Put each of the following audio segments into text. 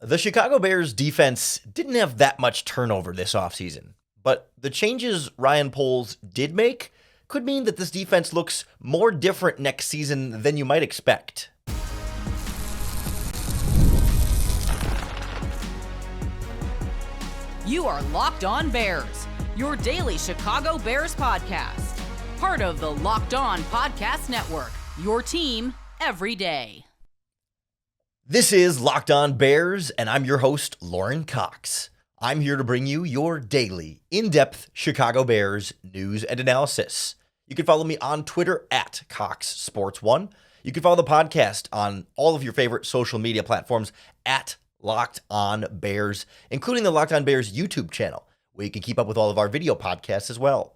The Chicago Bears defense didn't have that much turnover this offseason, but the changes Ryan Poles did make could mean that this defense looks more different next season than you might expect. You are Locked On Bears, your daily Chicago Bears podcast. Part of the Locked On Podcast Network, your team every day. This is Locked On Bears, and I'm your host, Lauren Cox. I'm here to bring you your daily, in-depth Chicago Bears news and analysis. You can follow me on Twitter at CoxSports1. You can follow the podcast on all of your favorite social media platforms at Locked On Bears, including the Locked On Bears YouTube channel, where you can keep up with all of our video podcasts as well.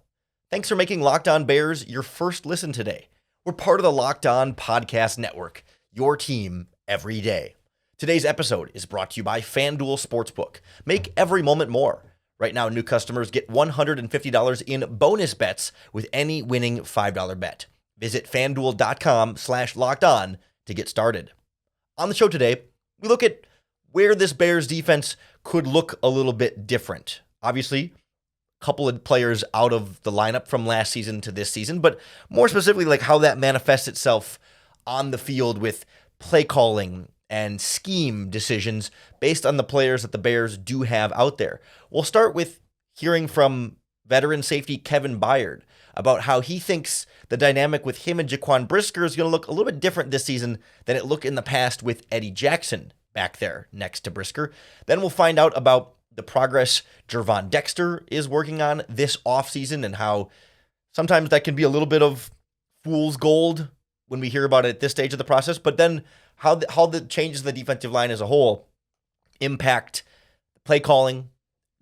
Thanks for making Locked On Bears your first listen today. We're part of the Locked On Podcast Network, your team every day. Today's episode is brought to you by FanDuel Sportsbook. Make every moment more. Right now, new customers get $150 in bonus bets with any winning $5 bet. Visit FanDuel.com/lockedon to get started. On the show today, we look at where this Bears defense could look a little bit different. Obviously, a couple of players out of the lineup from last season to this season, but more specifically, like how that manifests itself on the field with play calling and scheme decisions based on the players that the Bears do have out there. We'll start with hearing from veteran safety Kevin Byard about how he thinks the dynamic with him and Jaquan Brisker is going to look a little bit different this season than it looked in the past with Eddie Jackson back there next to Brisker. Then we'll find out about the progress Gervon Dexter is working on this offseason and how sometimes that can be a little bit of fool's gold when we hear about it at this stage of the process, but then how the changes in the defensive line as a whole impact the play calling,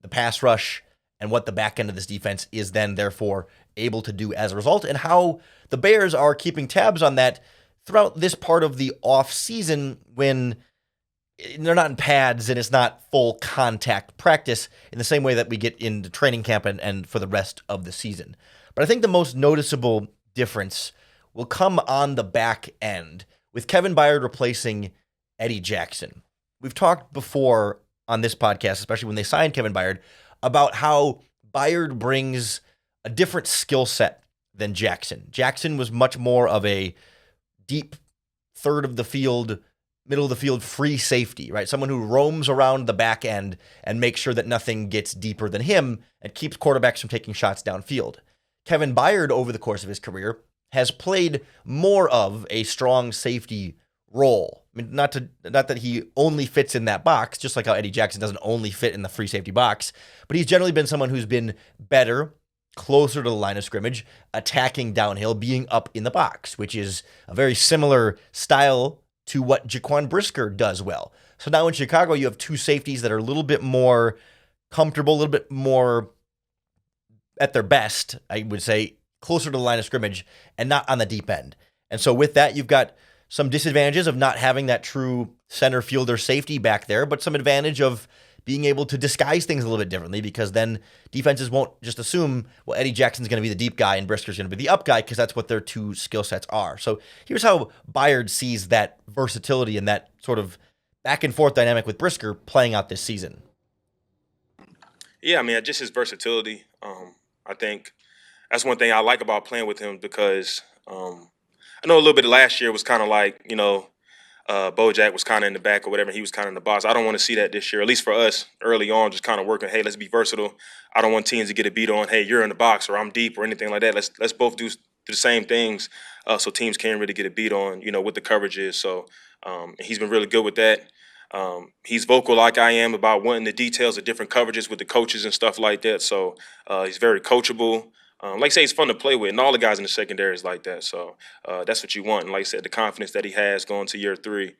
the pass rush, and what the back end of this defense is then therefore able to do as a result, and how the Bears are keeping tabs on that throughout this part of the offseason when they're not in pads and it's not full contact practice in the same way that we get into training camp and for the rest of the season. But I think the most noticeable difference will come on the back end with Kevin Byard replacing Eddie Jackson. We've talked before on this podcast, especially when they signed Kevin Byard, about how Byard brings a different skill set than Jackson. Jackson was much more of a deep third of the field, middle of the field free safety, right? Someone who roams around the back end and makes sure that nothing gets deeper than him and keeps quarterbacks from taking shots downfield. Kevin Byard, over the course of his career, has played more of a strong safety role. I mean, not that he only fits in that box, just like how Eddie Jackson doesn't only fit in the free safety box, but he's generally been someone who's been better, closer to the line of scrimmage, attacking downhill, being up in the box, which is a very similar style to what Jaquan Brisker does well. So now in Chicago, you have two safeties that are a little bit more comfortable, a little bit more at their best, I would say, closer to the line of scrimmage and not on the deep end. And so with that, you've got some disadvantages of not having that true center fielder safety back there, but some advantage of being able to disguise things a little bit differently, because then defenses won't just assume, well, Eddie Jackson's going to be the deep guy and Brisker's going to be the up guy, because that's what their two skill sets are. So here's how Byard sees that versatility and that sort of back and forth dynamic with Brisker playing out this season. Yeah, I mean, just his versatility. I think that's one thing I like about playing with him, because I know a little bit of last year was kind of like, Bojack was kind of in the back or whatever. He was kind of in the box. I don't want to see that this year, at least for us early on, just kind of working, hey, let's be versatile. I don't want teams to get a beat on, hey, you're in the box or I'm deep or anything like that. Let's both do the same things so teams can't really get a beat on, what the coverage is. So he's been really good with that. He's vocal like I am about wanting the details of different coverages with the coaches and stuff like that. So he's very coachable. Like I say, he's fun to play with, and all the guys in the secondary is like that. So that's what you want. And like I said, the confidence that he has going to year 3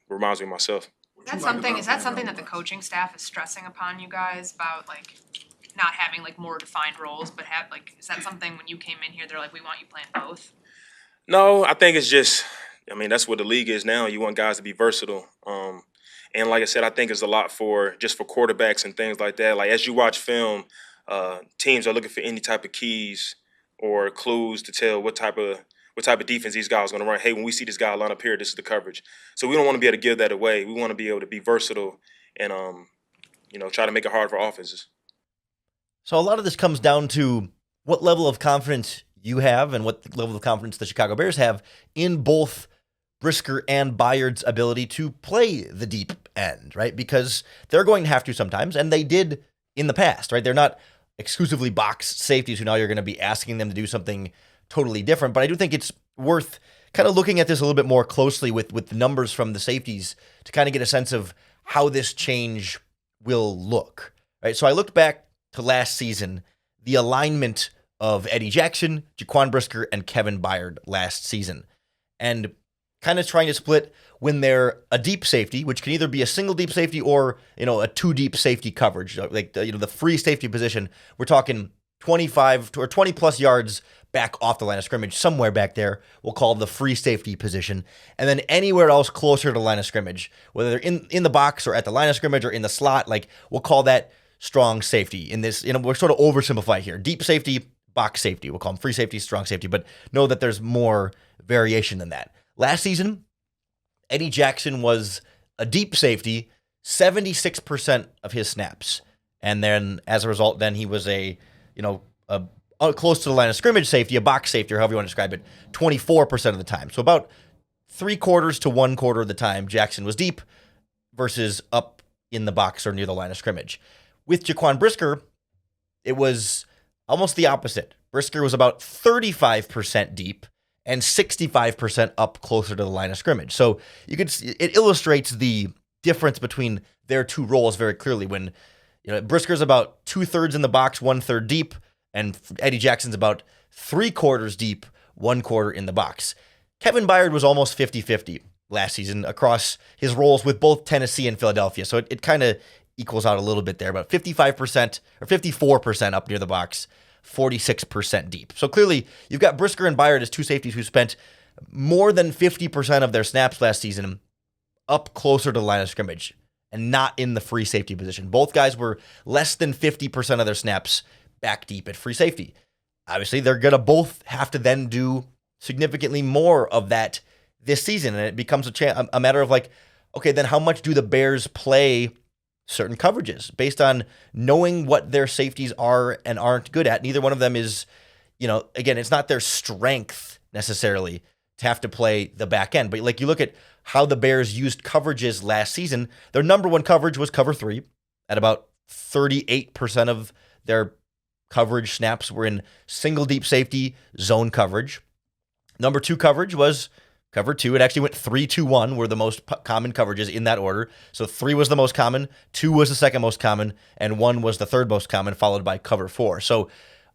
reminds me of myself. Is that something that the coaching staff is stressing upon you guys about, like, not having, like, more defined roles, but is that something when you came in here, they're like, we want you playing both? No, I think it's just, that's what the league is now. You want guys to be versatile. And like I said, I think it's a lot for quarterbacks and things like that. Like, as you watch film, teams are looking for any type of keys or clues to tell what type of what type of defense these guys are going to run. Hey, when we see this guy line up here, this is the coverage. So we don't want to be able to give that away. We want to be able to be versatile and try to make it hard for offenses. So a lot of this comes down to what level of confidence you have and what level of confidence the Chicago Bears have in both Brisker and Byard's ability to play the deep end, right? Because they're going to have to sometimes, and they did in the past, right? They're not exclusively box safeties who now you're going to be asking them to do something totally different. But I do think it's worth kind of looking at this a little bit more closely with the numbers from the safeties to kind of get a sense of how this change will look, right? So I looked back to last season, the alignment of Eddie Jackson, Jaquan Brisker, and Kevin Byard last season. And kind of trying to split when they're a deep safety, which can either be a single deep safety or, a two deep safety coverage, like the free safety position. We're talking 25 or 20 plus yards back off the line of scrimmage, somewhere back there, we'll call the free safety position. And then anywhere else closer to the line of scrimmage, whether they're in the box or at the line of scrimmage or in the slot, like we'll call that strong safety. In this, we're sort of oversimplify here. Deep safety, box safety. We'll call them free safety, strong safety, but know that there's more variation than that. Last season, Eddie Jackson was a deep safety, 76% of his snaps. And then as a result, then he was a close to the line of scrimmage safety, a box safety, or however you want to describe it, 24% of the time. So about 3/4 to 1/4 of the time, Jackson was deep versus up in the box or near the line of scrimmage. With Jaquan Brisker, it was almost the opposite. Brisker was about 35% deep and 65% up closer to the line of scrimmage. So you could see, it illustrates the difference between their two roles very clearly. When Brisker's about 2/3 in the box, 1/3 deep, and Eddie Jackson's about 3/4 deep, 1/4 in the box. Kevin Byard was almost 50-50 last season across his roles with both Tennessee and Philadelphia. So it kind of equals out a little bit there, about 55% or 54% up near the box, 46% deep. So clearly, you've got Brisker and Byard as two safeties who spent more than 50% of their snaps last season up closer to the line of scrimmage and not in the free safety position. Both guys were less than 50% of their snaps back deep at free safety. Obviously, they're going to both have to then do significantly more of that this season, and it becomes a matter of like, okay, then how much do the Bears play certain coverages based on knowing what their safeties are and aren't good at? Neither one of them is, again, it's not their strength necessarily to have to play the back end. But like you look at how the Bears used coverages last season, their number one coverage was cover 3 at about 38% of their coverage snaps were in single deep safety zone coverage. Number 2 coverage was cover 2. It actually went 3-2-1 were the most common coverages in that order. So 3 was the most common, 2 was the second most common, and 1 was the third most common, followed by cover 4. So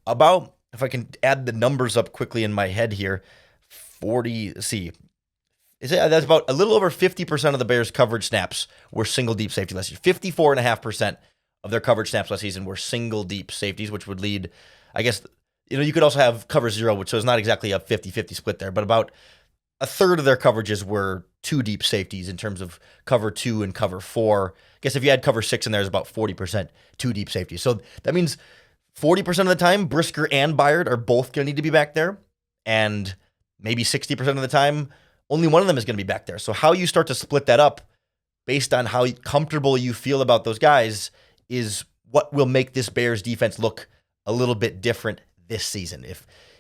about, if I can add the numbers up quickly in my head here, that's about a little over 50% of the Bears' coverage snaps were single deep safety last year. 54.5% of their coverage snaps last season were single deep safeties, which would lead, I guess, you could also have cover 0, which was not exactly a 50-50 split there, but about a third of their coverages were two deep safeties in terms of cover 2 and cover 4. I guess if you had cover 6 in there, it's about 40% two deep safeties. So that means 40% of the time, Brisker and Byard are both going to need to be back there, and maybe 60% of the time, only one of them is going to be back there. So how you start to split that up based on how comfortable you feel about those guys is what will make this Bears defense look a little bit different this season.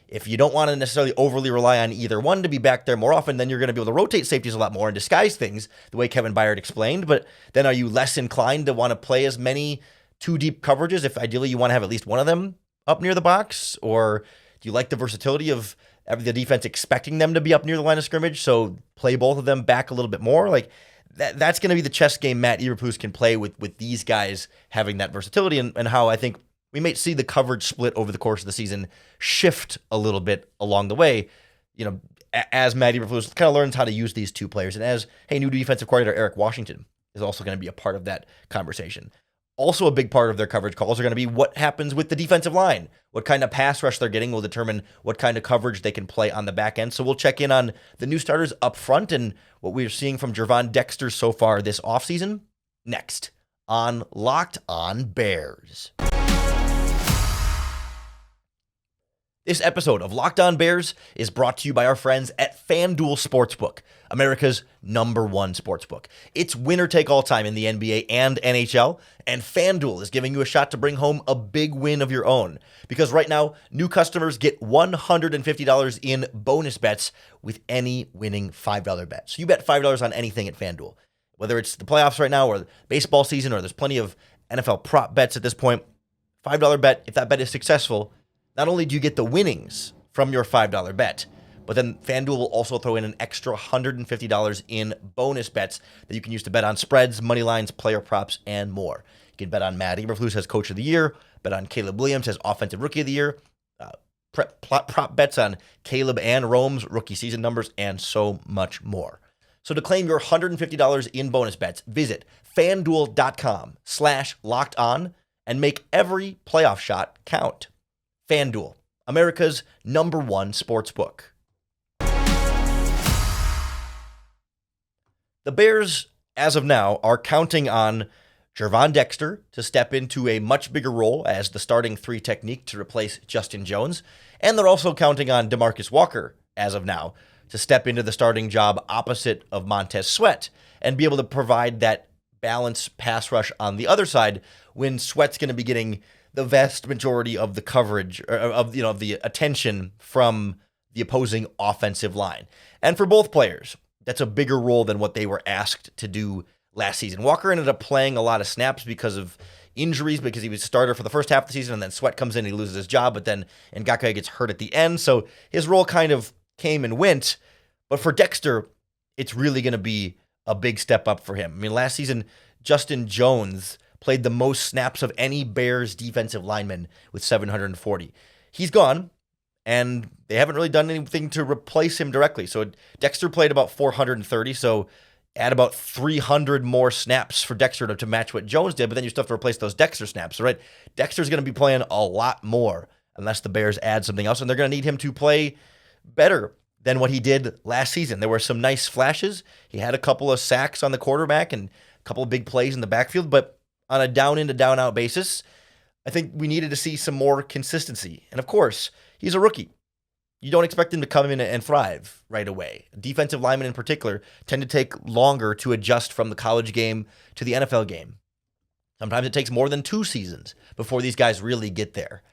If you don't want to necessarily overly rely on either one to be back there more often, then you're going to be able to rotate safeties a lot more and disguise things the way Kevin Byard explained. But then are you less inclined to want to play as many two deep coverages if ideally you want to have at least one of them up near the box? Or do you like the versatility of the defense expecting them to be up near the line of scrimmage, so play both of them back a little bit more? Like that's going to be the chess game Matt Eberflus can play with these guys having that versatility, and how I think we might see the coverage split over the course of the season shift a little bit along the way, as Matt Eberflus kind of learns how to use these two players, and as, new defensive coordinator Eric Washington is also going to be a part of that conversation. Also a big part of their coverage calls are going to be what happens with the defensive line. What kind of pass rush they're getting will determine what kind of coverage they can play on the back end. So we'll check in on the new starters up front and what we're seeing from Gervon Dexter so far this offseason next on Locked On Bears. This episode of Locked On Bears is brought to you by our friends at FanDuel Sportsbook, America's #1 sportsbook. It's winner take all time in the NBA and NHL, and FanDuel is giving you a shot to bring home a big win of your own. Because right now, new customers get $150 in bonus bets with any winning $5 bet. So you bet $5 on anything at FanDuel. Whether it's the playoffs right now or baseball season, or there's plenty of NFL prop bets at this point, $5 bet, if that bet is successful, not only do you get the winnings from your $5 bet, but then FanDuel will also throw in an extra $150 in bonus bets that you can use to bet on spreads, money lines, player props, and more. You can bet on Matt Eberflus as Coach of the Year, bet on Caleb Williams as Offensive Rookie of the Year, prop bets on Caleb and Rome's rookie season numbers, and so much more. So to claim your $150 in bonus bets, visit FanDuel.com/lockedon and make every playoff shot count. FanDuel, America's #1 sportsbook. The Bears, as of now, are counting on Gervon Dexter to step into a much bigger role as the starting 3 technique to replace Justin Jones, and they're also counting on DeMarcus Walker, as of now, to step into the starting job opposite of Montez Sweat and be able to provide that balanced pass rush on the other side when Sweat's going to be getting the vast majority of the coverage of the attention from the opposing offensive line. And for both players, that's a bigger role than what they were asked to do last season. Walker ended up playing a lot of snaps because of injuries, because he was starter for the first half of the season, and then Sweat comes in and he loses his job, but then Ngakoue gets hurt at the end, so his role kind of came and went. But for Dexter, it's really going to be a big step up for him. I mean, last season, Justin Jones played the most snaps of any Bears defensive lineman with 740. He's gone, and they haven't really done anything to replace him directly. So Dexter played about 430, so add about 300 more snaps for Dexter to match what Jones did, but then you still have to replace those Dexter snaps, right? Dexter's going to be playing a lot more unless the Bears add something else, and they're going to need him to play better than what he did last season. There were some nice flashes. He had a couple of sacks on the quarterback and a couple of big plays in the backfield, but on a down-in to down-out basis, I think we needed to see some more consistency. And of course, he's a rookie. You don't expect him to come in and thrive right away. Defensive linemen in particular tend to take longer to adjust from the college game to the NFL game. Sometimes it takes more than 2 seasons before these guys really get there.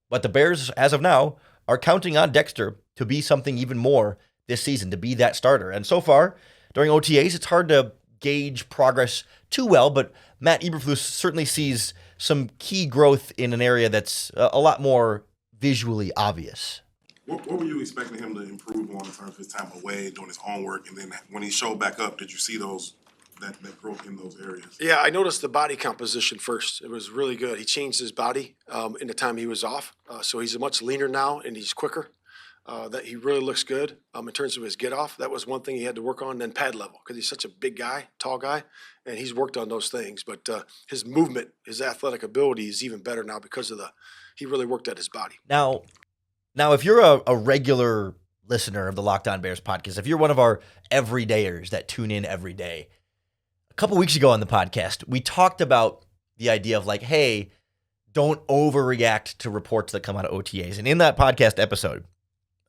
But the Bears, as of now, are counting on Dexter to be something even more this season, to be that starter. And so far, during OTAs, it's hard to gauge progress too well, but Matt Eberflus certainly sees some key growth in an area that's a lot more visually obvious. What were you expecting him to improve on in terms of his time away, doing his own work, and then when he showed back up, did you see that growth in those areas? Yeah, I noticed the body composition first. It was really good. He changed his body in the time he was off, so he's much leaner now and he's quicker. That he really looks good in terms of his get off. That was one thing he had to work on. Then pad level, because he's such a big guy, tall guy, and he's worked on those things. But his movement, his athletic ability is even better now because of he really worked at his body. Now if you're a regular listener of the Locked On Bears podcast, if you're one of our everydayers that tune in every day, a couple weeks ago on the podcast, we talked about the idea of like, hey, don't overreact to reports that come out of OTAs. And in that podcast episode,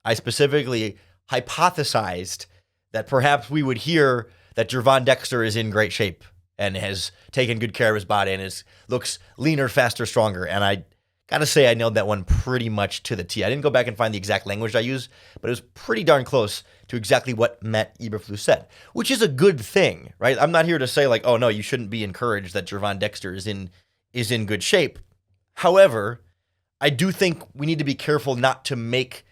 I specifically hypothesized that perhaps we would hear that Gervon Dexter is in great shape and has taken good care of his body and looks leaner, faster, stronger. And I got to say I nailed that one pretty much to the T. I didn't go back and find the exact language I used, but it was pretty darn close to exactly what Matt Eberflus said, which is a good thing, right? I'm not here to say like, oh no, you shouldn't be encouraged that Gervon Dexter is in good shape. However, I do think we need to be careful not to make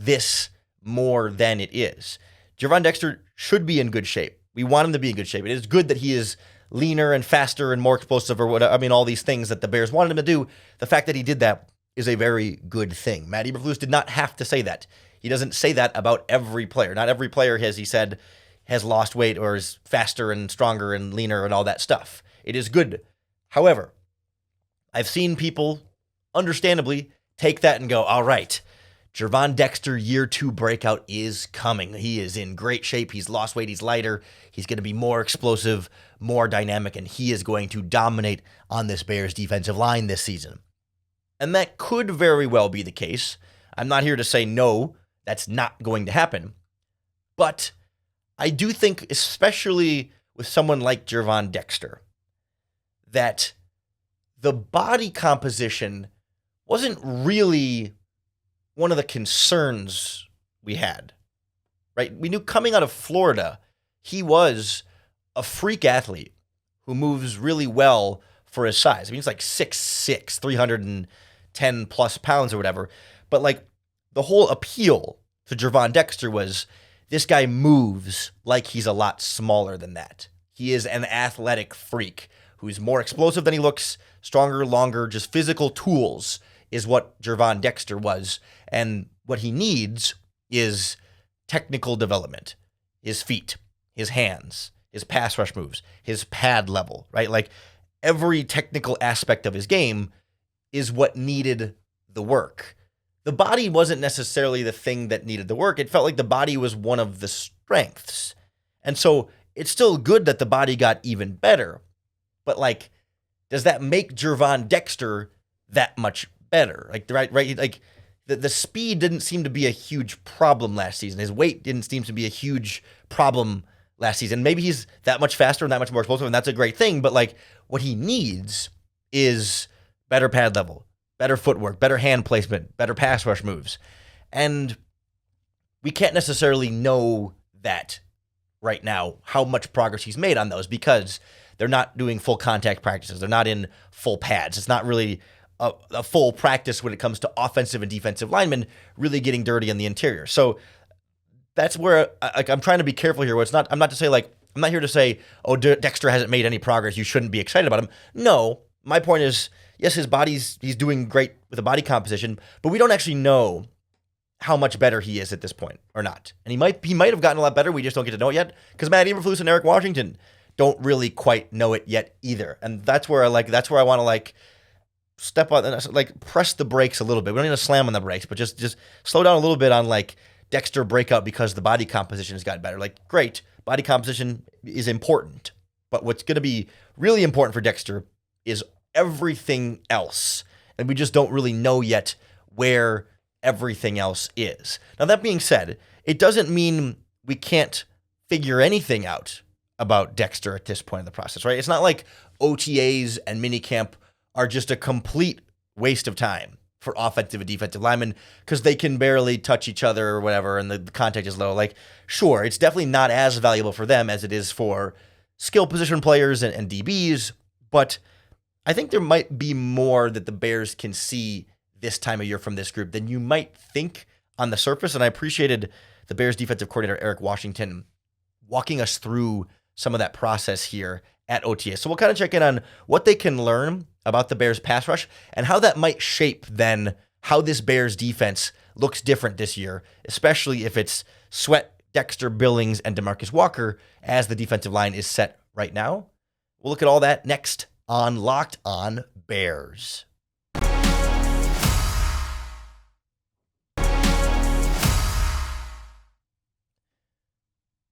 this more than it is. Gervon Dexter should be in good shape. We want him to be in good shape. It is good that he is leaner and faster and more explosive or whatever. I mean, all these things that the Bears wanted him to do. The fact that he did that is a very good thing. Matt Eberflus did not have to say that. He doesn't say that about every player. Not every player, as he said, has lost weight or is faster and stronger and leaner and all that stuff. It is good. However, I've seen people, understandably, take that and go, all right, Gervon Dexter year 2 breakout is coming. He is in great shape. He's lost weight. He's lighter. He's going to be more explosive, more dynamic, and he is going to dominate on this Bears defensive line this season. And that could very well be the case. I'm not here to say no, that's not going to happen. But I do think, especially with someone like Gervon Dexter, that the body composition wasn't really one of the concerns we had, right? We knew coming out of Florida, he was a freak athlete who moves really well for his size. I mean, he's like 6'6", 310 plus pounds or whatever. But like the whole appeal to Gervon Dexter was this guy moves like he's a lot smaller than that. He is an athletic freak who's more explosive than he looks, stronger, longer, just physical tools is what Gervon Dexter was. And what he needs is technical development, his feet, his hands, his pass rush moves, his pad level, right? Like every technical aspect of his game is what needed the work. The body wasn't necessarily the thing that needed the work. It felt like the body was one of the strengths. And so it's still good that the body got even better. But like, does that make Gervon Dexter that much better? Like, right? Like the speed didn't seem to be a huge problem last season. His weight didn't seem to be a huge problem last season. Maybe he's that much faster and that much more explosive, and that's a great thing. But like, what he needs is better pad level, better footwork, better hand placement, better pass rush moves. And we can't necessarily know that right now, how much progress he's made on those, because they're not doing full contact practices. They're not in full pads. It's not really a full practice when it comes to offensive and defensive linemen really getting dirty in the interior. So that's where I'm trying to be careful here. Where it's not, I'm not here to say, oh, Dexter hasn't made any progress, you shouldn't be excited about him. No, my point is, yes, he's doing great with the body composition, but we don't actually know how much better he is at this point or not. And he might have gotten a lot better. We just don't get to know it yet, because Matt Eberflus and Eric Washington don't really quite know it yet either. And that's where I want to step on and press the brakes a little bit. We don't need to slam on the brakes, but just slow down a little bit on Dexter breakout because the body composition has gotten better. Like, great, body composition is important, but what's going to be really important for Dexter is everything else. And we just don't really know yet where everything else is. Now, that being said, it doesn't mean we can't figure anything out about Dexter at this point in the process, right? It's not like OTAs and minicamp are just a complete waste of time for offensive and defensive linemen because they can barely touch each other or whatever, and the contact is low. Like, sure, it's definitely not as valuable for them as it is for skill position players and DBs, but I think there might be more that the Bears can see this time of year from this group than you might think on the surface. And I appreciated the Bears defensive coordinator, Eric Washington, walking us through some of that process here at OTA. So we'll kind of check in on what they can learn about the Bears pass rush and how that might shape then how this Bears defense looks different this year, especially if it's Sweat, Dexter, Billings, and DeMarcus Walker as the defensive line is set right now. We'll look at all that next on Locked On Bears.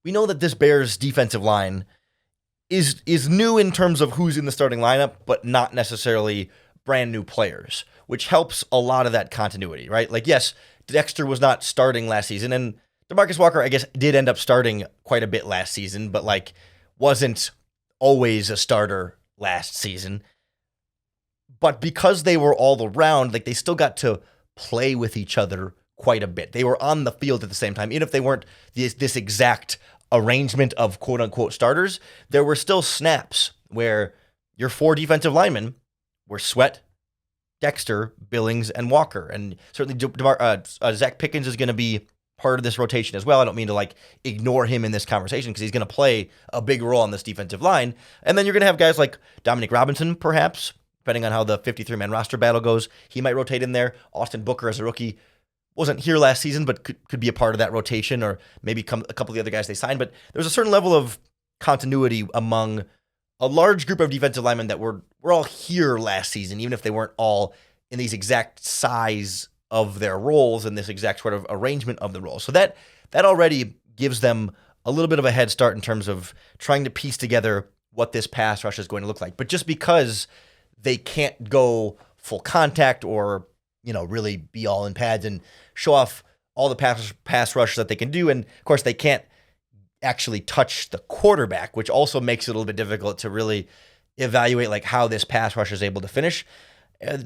We know that this Bears defensive line is new in terms of who's in the starting lineup, but not necessarily brand new players, which helps a lot of that continuity, right? Like, yes, Dexter was not starting last season, and DeMarcus Walker, I guess, did end up starting quite a bit last season, but wasn't always a starter last season. But because they were all around, they still got to play with each other quite a bit. They were on the field at the same time, even if they weren't this exact arrangement of quote-unquote starters. There were still snaps where your four defensive linemen were Sweat, Dexter, Billings, and Walker. And certainly Zach Pickens is going to be part of this rotation as well. I don't mean to ignore him in this conversation because he's going to play a big role on this defensive line. And then you're going to have guys like Dominic Robinson, perhaps, depending on how the 53-man roster battle goes. He might rotate in there. Austin Booker as a rookie wasn't here last season, but could be a part of that rotation, or maybe a couple of the other guys they signed. But there's a certain level of continuity among a large group of defensive linemen that were all here last season, even if they weren't all in these exact size of their roles and this exact sort of arrangement of the roles. So that already gives them a little bit of a head start in terms of trying to piece together what this pass rush is going to look like. But just because they can't go full contact or really be all in pads and show off all the pass rushes that they can do. And of course, they can't actually touch the quarterback, which also makes it a little bit difficult to really evaluate like how this pass rush is able to finish.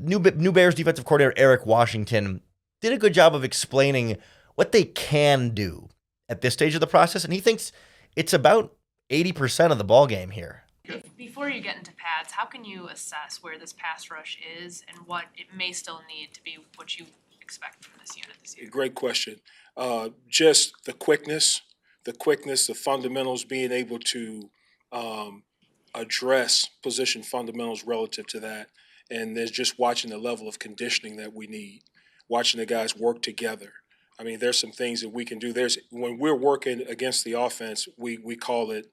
New Bears defensive coordinator Eric Washington did a good job of explaining what they can do at this stage of the process, and he thinks it's about 80% of the ball game here. Before you get into pads, how can you assess where this pass rush is and what it may still need to be what you expect from this unit this year? Great question. Just the quickness, the fundamentals, being able to address position fundamentals relative to that. And there's just watching the level of conditioning that we need, watching the guys work together. I mean, there's some things that we can do. When we're working against the offense, we call it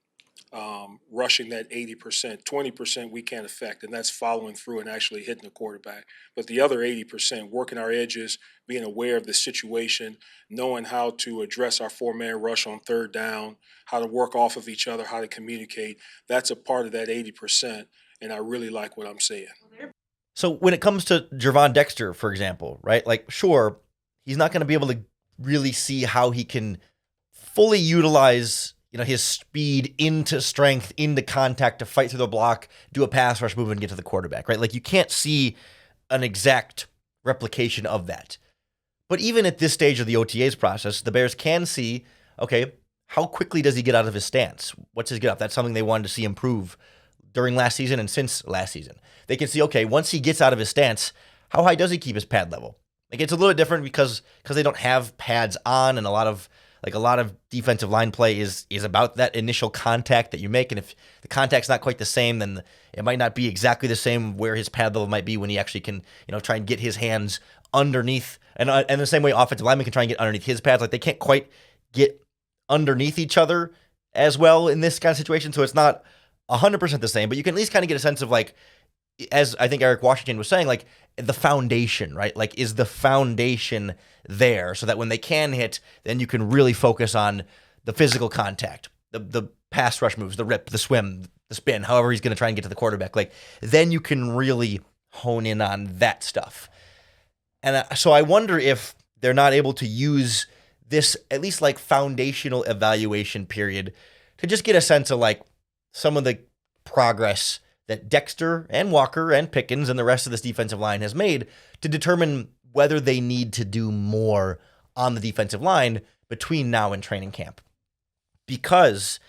rushing that 80%. 20% we can't affect, and that's following through and actually hitting the quarterback. But the other 80%, working our edges, being aware of the situation, knowing how to address our four-man rush on third down, how to work off of each other, how to communicate, that's a part of that 80%, and I really like what I'm saying. So when it comes to Gervon Dexter, for example, right? Like, sure, he's not going to be able to really see how he can fully utilize, his speed into strength, into contact to fight through the block, do a pass rush move and get to the quarterback, right? Like you can't see an exact replication of that. But even at this stage of the OTAs process, the Bears can see, okay, how quickly does he get out of his stance? What's his get up? That's something they wanted to see improve during last season and since last season. They can see, okay, once he gets out of his stance, how high does he keep his pad level? Like it's a little bit different because they don't have pads on, and a lot of defensive line play is about that initial contact that you make. And if the contact's not quite the same, then it might not be exactly the same where his pad level might be when he actually can, try and get his hands underneath. And the same way offensive linemen can try and get underneath his pads, like they can't quite get underneath each other as well in this kind of situation. So it's not 100% the same, but you can at least kind of get a sense of like, as I think Eric Washington was saying, like the foundation, right? Like is the foundation there so that when they can hit, then you can really focus on the physical contact, the pass rush moves, the rip, the swim, the spin, however he's going to try and get to the quarterback. Like then you can really hone in on that stuff. And so I wonder if they're not able to use this at least like foundational evaluation period to just get a sense of like some of the progress that Dexter and Walker and Pickens and the rest of this defensive line has made to determine whether they need to do more on the defensive line between now and training camp. Because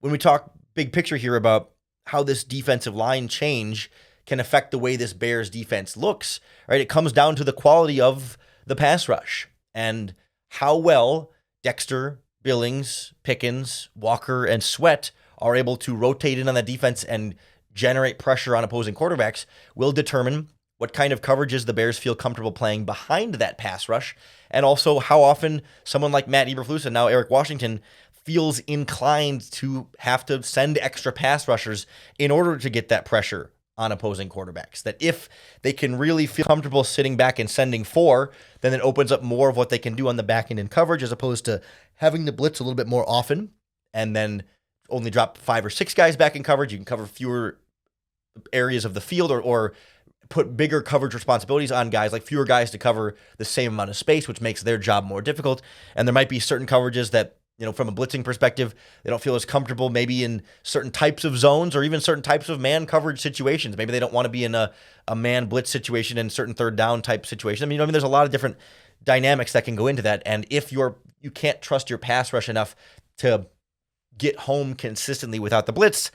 when we talk big picture here about how this defensive line change can affect the way this Bears defense looks, right? It comes down to the quality of the pass rush and how well Dexter, Billings, Pickens, Walker, and Sweat are able to rotate in on that defense and generate pressure on opposing quarterbacks will determine what kind of coverages the Bears feel comfortable playing behind that pass rush, and also how often someone like Matt Eberflus and now Eric Washington feels inclined to have to send extra pass rushers in order to get that pressure on opposing quarterbacks. That if they can really feel comfortable sitting back and sending 4, then it opens up more of what they can do on the back end in coverage as opposed to having to blitz a little bit more often and then only drop 5 or 6 guys back in coverage. You can cover fewer areas of the field or put bigger coverage responsibilities on guys, like fewer guys to cover the same amount of space, which makes their job more difficult. And there might be certain coverages that, from a blitzing perspective, they don't feel as comfortable maybe in certain types of zones or even certain types of man coverage situations. Maybe they don't want to be in a man blitz situation in certain third down type situations. I mean, there's a lot of different dynamics that can go into that. And if you can't trust your pass rush enough to get home consistently without the blitz,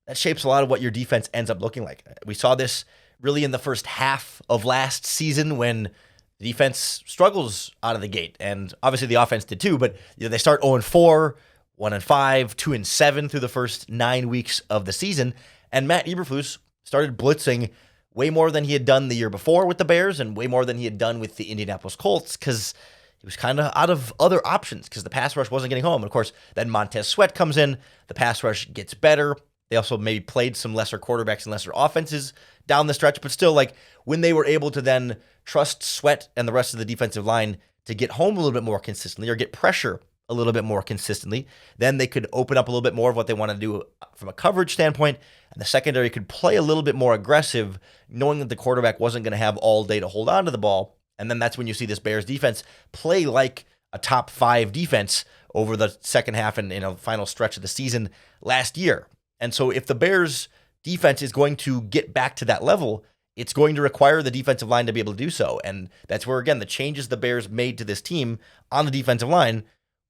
that shapes a lot of what your defense ends up looking like. We saw this really in the first half of last season when the defense struggles out of the gate. And obviously the offense did too, but they start 0-4, 1-5, 2-7 through the first 9 weeks of the season. And Matt Eberflus started blitzing way more than he had done the year before with the Bears and way more than he had done with the Indianapolis Colts because he was kind of out of other options because the pass rush wasn't getting home. And of course, then Montez Sweat comes in, the pass rush gets better. They also maybe played some lesser quarterbacks and lesser offenses down the stretch, but still, like when they were able to then trust Sweat and the rest of the defensive line to get home a little bit more consistently or get pressure a little bit more consistently, then they could open up a little bit more of what they want to do from a coverage standpoint, and the secondary could play a little bit more aggressive, knowing that the quarterback wasn't going to have all day to hold on to the ball, And then that's when you see this Bears defense play like a top 5 defense over the second half and final stretch of the season last year. And so if the Bears defense is going to get back to that level, it's going to require the defensive line to be able to do so. And that's where, again, the changes the Bears made to this team on the defensive line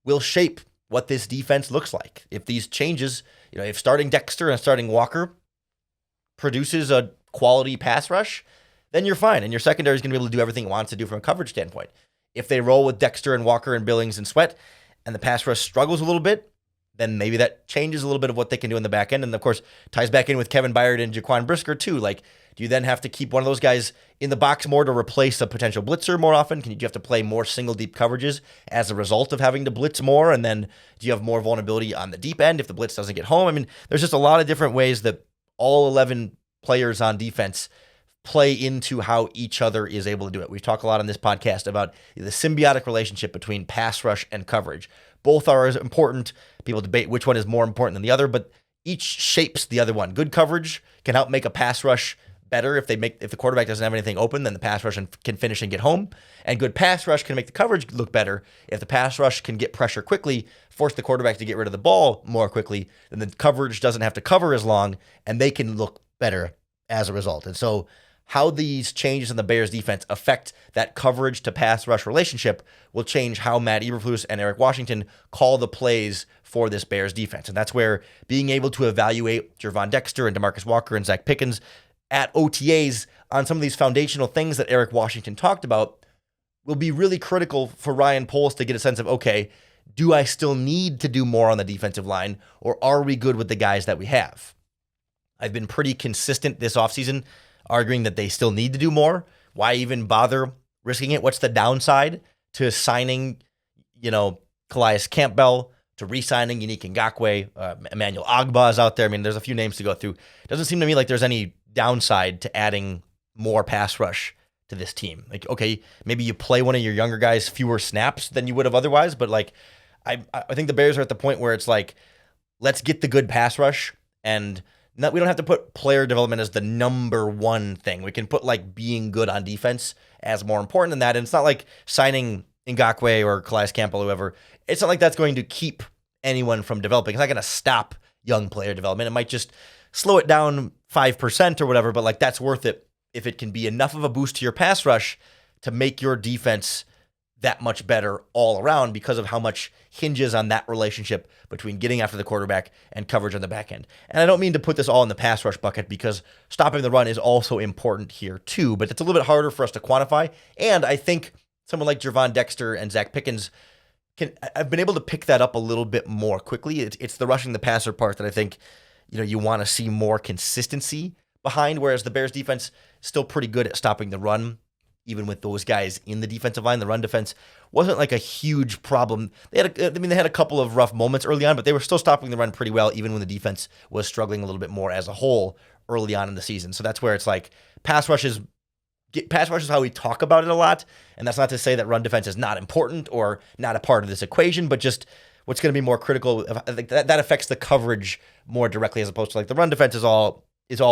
will shape what this defense looks like. If these changes, if starting Dexter and starting Walker produces a quality pass rush, then you're fine. And your secondary is going to be able to do everything it wants to do from a coverage standpoint. If they roll with Dexter and Walker and Billings and Sweat and the pass rush struggles a little bit, then maybe that changes a little bit of what they can do in the back end. And of course, ties back in with Kevin Byard and Jaquan Brisker too. Like, do you then have to keep one of those guys in the box more to replace a potential blitzer more often? Do you have to play more single deep coverages as a result of having to blitz more? And then do you have more vulnerability on the deep end if the blitz doesn't get home? I mean, there's just a lot of different ways that all 11 players on defense play into how each other is able to do it. We talk a lot on this podcast about the symbiotic relationship between pass rush and coverage. Both are as important. People debate which one is more important than the other, but each shapes the other one. Good coverage can help make a pass rush better. If the quarterback doesn't have anything open, then the pass rush can finish and get home. And good pass rush can make the coverage look better. If the pass rush can get pressure quickly, force the quarterback to get rid of the ball more quickly, then the coverage doesn't have to cover as long, and they can look better as a result. And so how these changes in the Bears defense affect that coverage to pass rush relationship will change how Matt Eberflus and Eric Washington call the plays for this Bears defense. And that's where being able to evaluate Gervon Dexter and DeMarcus Walker and Zach Pickens at OTAs on some of these foundational things that Eric Washington talked about will be really critical for Ryan Poles to get a sense of, okay, do I still need to do more on the defensive line, or are we good with the guys that we have? I've been pretty consistent this offseason arguing that they still need to do more. Why even bother risking it? What's the downside to signing, Calais Campbell, to re-signing Unique Ngakoue, Emmanuel Agba is out there. I mean, there's a few names to go through. It doesn't seem to me like there's any downside to adding more pass rush to this team. Like, okay, maybe you play one of your younger guys fewer snaps than you would have otherwise, but like, I think the Bears are at the point where it's like, let's get the good pass rush, and we don't have to put player development as the number one thing. We can put like being good on defense as more important than that. And it's not like signing Ngakoue or Calais Campbell or whoever. It's not like that's going to keep anyone from developing. It's not going to stop young player development. It might just slow it down 5% or whatever, but like that's worth it if it can be enough of a boost to your pass rush to make your defense that much better all around, because of how much hinges on that relationship between getting after the quarterback and coverage on the back end. And I don't mean to put this all in the pass rush bucket, because stopping the run is also important here too, but it's a little bit harder for us to quantify. And I think someone like Gervon Dexter and Zach Pickens I've been able to pick that up a little bit more quickly. It's the rushing the passer part that I think, you want to see more consistency behind, whereas the Bears defense is still pretty good at stopping the run. Even with those guys in the defensive line, the run defense wasn't like a huge problem. They had a couple of rough moments early on, but they were still stopping the run pretty well, even when the defense was struggling a little bit more as a whole early on in the season. So that's where it's like pass rush is how we talk about it a lot, and that's not to say that run defense is not important or not a part of this equation, but just what's going to be more critical. I think that affects the coverage more directly, as opposed to like the run defense is all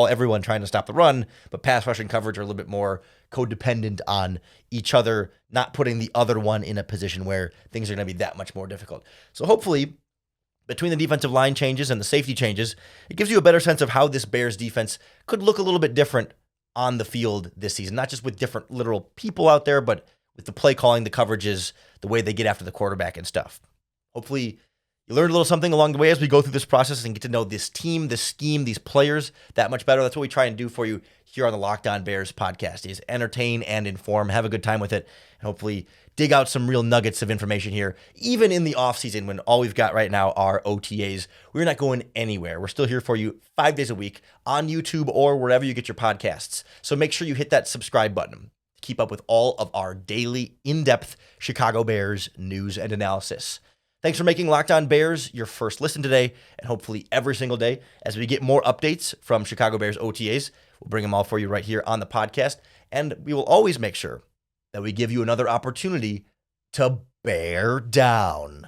everyone trying to stop the run, but pass rush and coverage are a little bit more codependent on each other, not putting the other one in a position where things are going to be that much more difficult. So hopefully, between the defensive line changes and the safety changes, it gives you a better sense of how this Bears defense could look a little bit different on the field this season, not just with different literal people out there, but with the play calling, the coverages, the way they get after the quarterback and stuff. Hopefully, you learned a little something along the way as we go through this process and get to know this team, this scheme, these players that much better. That's what we try and do for you here on the Locked On Bears podcast, is entertain and inform, have a good time with it, and hopefully dig out some real nuggets of information here, even in the offseason when all we've got right now are OTAs. We're not going anywhere. We're still here for you 5 days a week on YouTube or wherever you get your podcasts. So make sure you hit that subscribe button to keep up with all of our daily, in-depth Chicago Bears news and analysis. Thanks for making Locked On Bears your first listen today, and hopefully every single day as we get more updates from Chicago Bears OTAs. We'll bring them all for you right here on the podcast, and we will always make sure that we give you another opportunity to bear down.